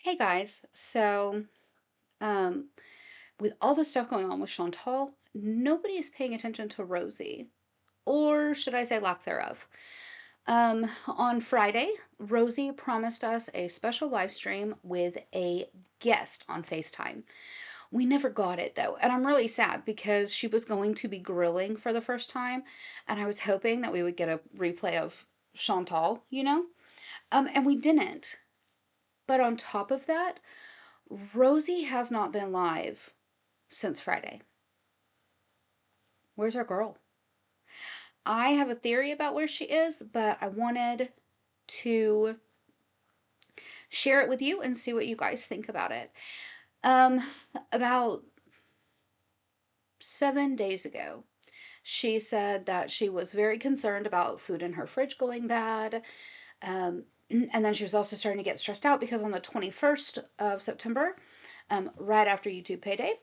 Hey guys, um, with all the stuff going on with Chantal, nobody is paying attention to Rosie, or should I say lack thereof. On Friday, Rosie promised us a special live stream with a guest on FaceTime. We never got it though, and I'm really sad because she was going to be grilling for the first time, and I was hoping that we would get a replay of Chantal. And we didn't. But on top of that, Rosie has not been live since Friday. Where's our girl? I have a theory about where she is, but I wanted to share it with you and see what you guys think about it. Um, about 7 days ago, she said that she was very concerned about food in her fridge going bad. And then she was also starting to get stressed out because on the 21st of September, right after YouTube payday,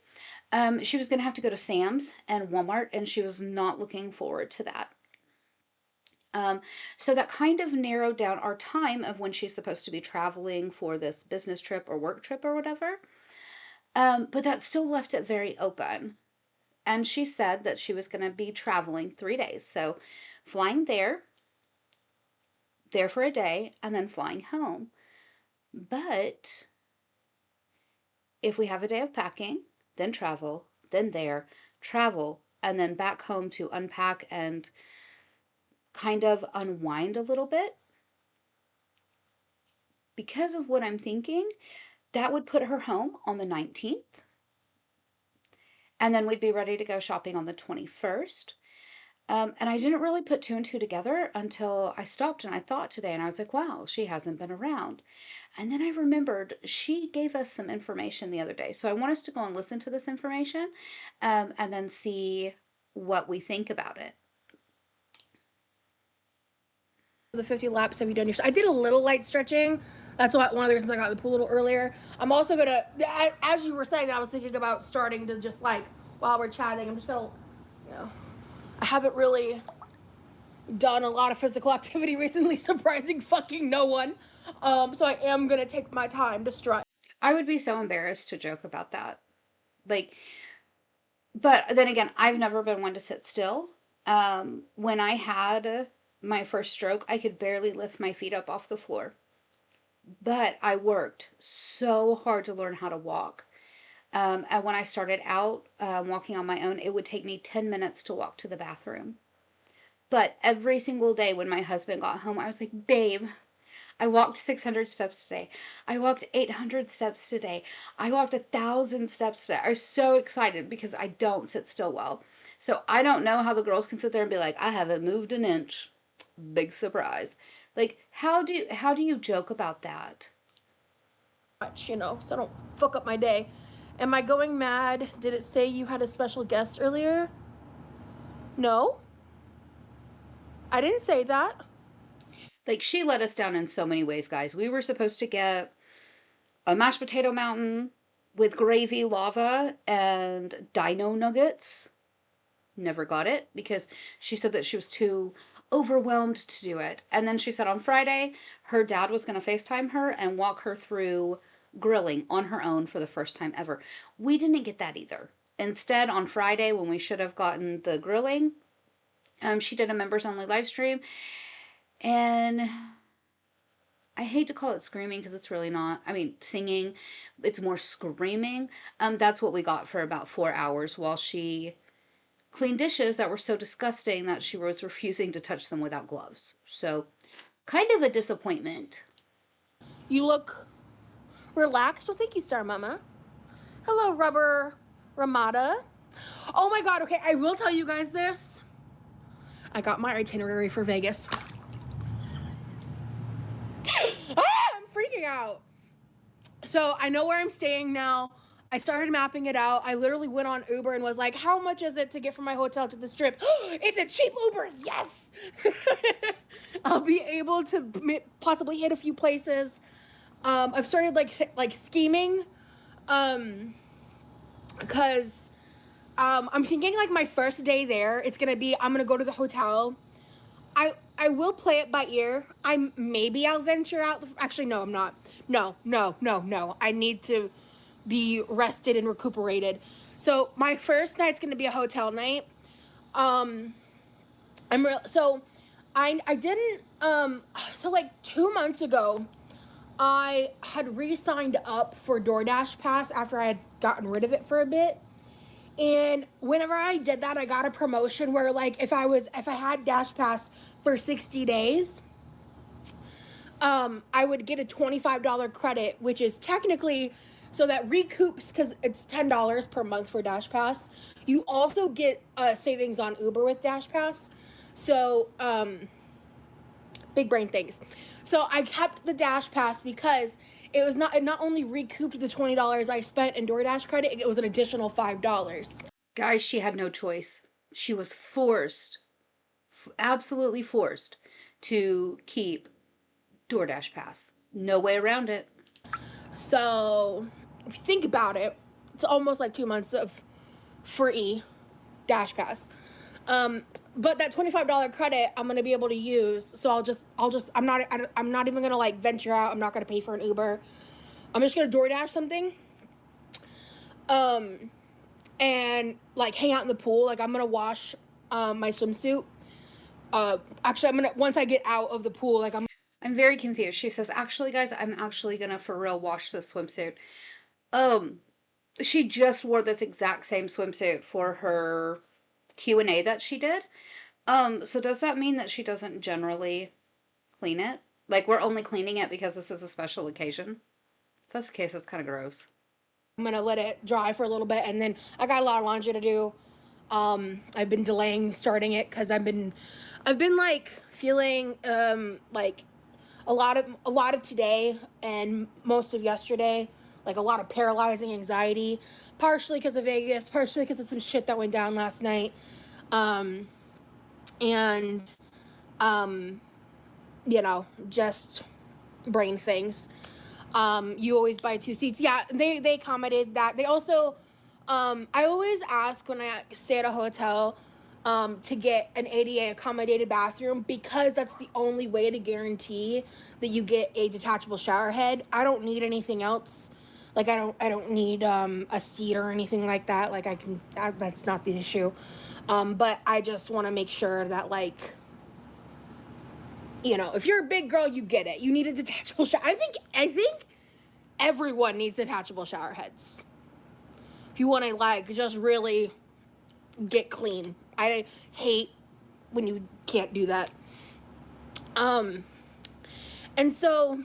she was going to have to go to Sam's and Walmart, and she was not looking forward to that. Um, so that kind of narrowed down our time of when she's supposed to be traveling for this business trip or work trip or whatever. But that still left it very open. And she said that she was going to be traveling 3 days. So flying there for a day, and then flying home. But if we have a day of packing, then travel, then there, travel, and then back home to unpack and kind of unwind a little bit, because of what I'm thinking, that would put her home on the 19th. And then we'd be ready to go shopping on the 21st. And I didn't really put two and two together until I stopped and I thought today, and I was like, wow, she hasn't been around. And then I remembered she gave us some information the other day. So I want us to go and listen to this information, and then see what we think about it. The 50 laps have you done your I did a little light stretching. That's why one of the reasons I got in the pool a little earlier. I'm also gonna, as you were saying, I was thinking about starting to just like, while we're chatting, I'm just gonna, you know, I haven't really done a lot of physical activity recently, surprising fucking no one. So I am gonna take my time to stretch. I would be so embarrassed to joke about that. Like, but then again, I've never been one to sit still. When I had my first stroke, I could barely lift my feet up off the floor. But I worked so hard to learn how to walk. And when I started out walking on my own, it would take me 10 minutes to walk to the bathroom. But every single day when my husband got home, I was like, babe, I walked 600 steps today. I walked 800 steps today. I walked 1,000 steps today. I was so excited because I don't sit still well. So I don't know how the girls can sit there and be like, I haven't moved an inch. Big surprise. Like, how do you joke about that? So I don't fuck up my day. Am I going mad? Did it say you had a special guest earlier? No, I didn't say that. Like, she let us down in so many ways, guys. We were supposed to get a mashed potato mountain with gravy, lava, and dino nuggets. Never got it because she said that she was too overwhelmed to do it. And then she said on Friday her dad was going to FaceTime her and walk her through grilling on her own for the first time ever. We didn't get that either. Instead, on Friday, when we should have gotten the grilling, she did a members only live stream. And I hate to call it screaming because it's really not. I mean, singing, it's more screaming. That's what we got for about 4 hours while she cleaned dishes that were so disgusting that she was refusing to touch them without gloves. So, kind of a disappointment. You look relaxed. Well, thank you, Star Mama. Hello, Rubber Ramada. Oh my god, okay, I will tell you guys this. I got my itinerary for Vegas. I'm freaking out. So I know where I'm staying now. I started mapping it out. I literally went on Uber and was like, how much is it to get from my hotel to the strip? It's a cheap Uber, yes! I'll be able to possibly hit a few places. I've started like scheming, because I'm thinking like my first day there, it's gonna be, I'm gonna go to the hotel. I will play it by ear. Maybe I'll venture out. Actually, no, I'm not. No, no, no, no. I need to be rested and recuperated. So my first night's gonna be a hotel night. Um, so I didn't so like 2 months ago I had re-signed up for DoorDash Pass after I had gotten rid of it for a bit. And whenever I did that, I got a promotion where like if I had Dash Pass for 60 days, I would get a $25 credit, which is technically so that recoups because it's $10 per month for Dash Pass. You also get savings on Uber with Dash Pass. So big brain things. So I kept the Dash Pass because it not only recouped the $20 I spent in DoorDash credit, it was an additional $5. Guys, she had no choice. She was forced, absolutely forced, to keep DoorDash Pass. No way around it. So if you think about it, it's almost like 2 months of free Dash Pass. But that $25 credit I'm gonna be able to use. So I'm not even gonna like venture out. I'm not gonna pay for an Uber. I'm just gonna DoorDash something. And like hang out in the pool. Like I'm gonna wash my swimsuit. Actually, I'm gonna once I get out of the pool. Like I'm very confused. She says, actually, guys, I'm actually gonna for real wash this swimsuit. She just wore this exact same swimsuit for her Q&A that she did. So does that mean that she doesn't generally clean it? Like, we're only cleaning it because this is a special occasion? If that's the case, that's kind of gross. I'm gonna let it dry for a little bit, and then I got a lot of laundry to do. I've been delaying starting it because I've been like feeling like a lot of today and most of yesterday, like a lot of paralyzing anxiety, partially because of Vegas, partially because of some shit that went down last night, and you know, just brain things. You always buy 2 seats. Yeah, they commented that. They also, I always ask when I stay at a hotel, to get an ADA accommodated bathroom because that's the only way to guarantee that you get a detachable shower head. I don't need anything else. Like I don't need a seat or anything like that. Like that's not the issue. But I just want to make sure that like, you know, if you're a big girl, you get it. You need a detachable shower. I think everyone needs detachable shower heads. If you want to like just really get clean. I hate when you can't do that. And so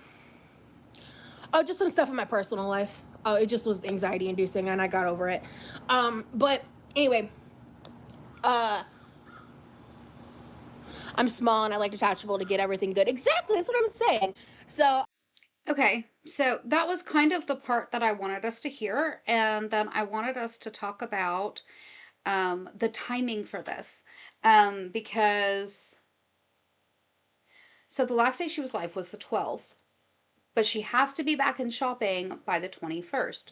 just some stuff in my personal life. It just was anxiety inducing and I got over it. But anyway, I'm small and I like detachable to get everything good. Exactly, that's what I'm saying. So Okay, so that was kind of the part that I wanted us to hear, and then I wanted us to talk about the timing for this. Because, so the last day she was live was the 12th, but she has to be back in shopping by the 21st.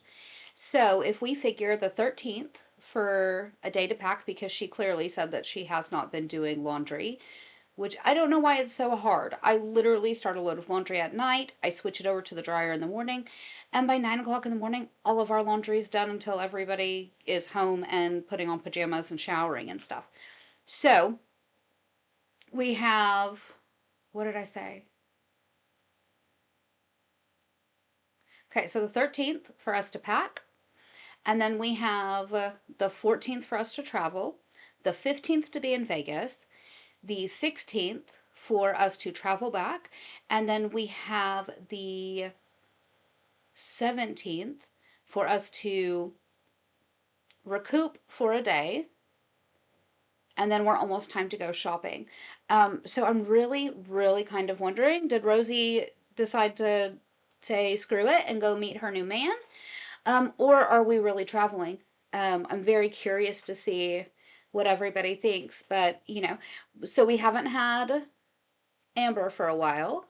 So if we figure the 13th for a day to pack, because she clearly said that she has not been doing laundry, which I don't know why it's so hard. I literally start a load of laundry at night, I switch it over to the dryer in the morning, and by 9 o'clock in the morning, all of our laundry is done until everybody is home and putting on pajamas and showering and stuff. So we have, what did I say? Okay, so the 13th for us to pack, and then we have the 14th for us to travel, the 15th to be in Vegas, the 16th for us to travel back, and then we have the 17th for us to recoup for a day, and then we're almost time to go shopping. So I'm really, really kind of wondering, did Rosie decide to say screw it and go meet her new man? Or are we really traveling? I'm very curious to see what everybody thinks, but you know, so we haven't had Amber for a while.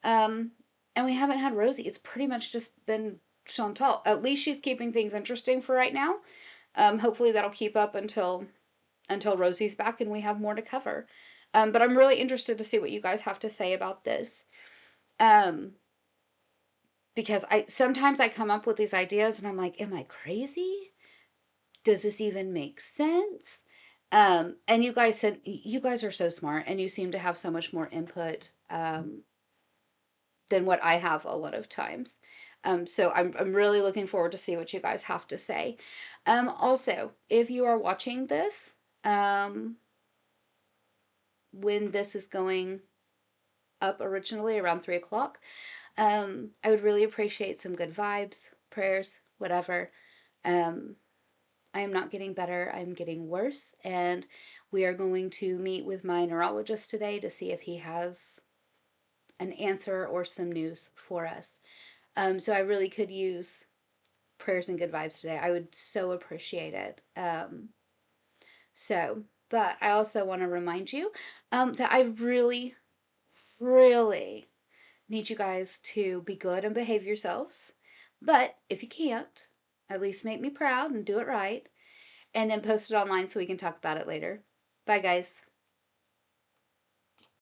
Um, and we haven't had Rosie. It's pretty much just been Chantal. At least she's keeping things interesting for right now. Hopefully that'll keep up until Rosie's back and we have more to cover. But I'm really interested to see what you guys have to say about this. Um, because I sometimes I come up with these ideas and I'm like, am I crazy? Does this even make sense? And you guys said you guys are so smart and you seem to have so much more input than what I have a lot of times. So I'm really looking forward to see what you guys have to say. Also, if you are watching this, when this is going up originally around 3 o'clock, I would really appreciate some good vibes, prayers, whatever. Um, I am not getting better, I'm getting worse. And we are going to meet with my neurologist today to see if he has an answer or some news for us. So I really could use prayers and good vibes today. I would so appreciate it. So, but I also want to remind you that I really, really need you guys to be good and behave yourselves. But if you can't, at least make me proud and do it right. And then post it online so we can talk about it later. Bye, guys.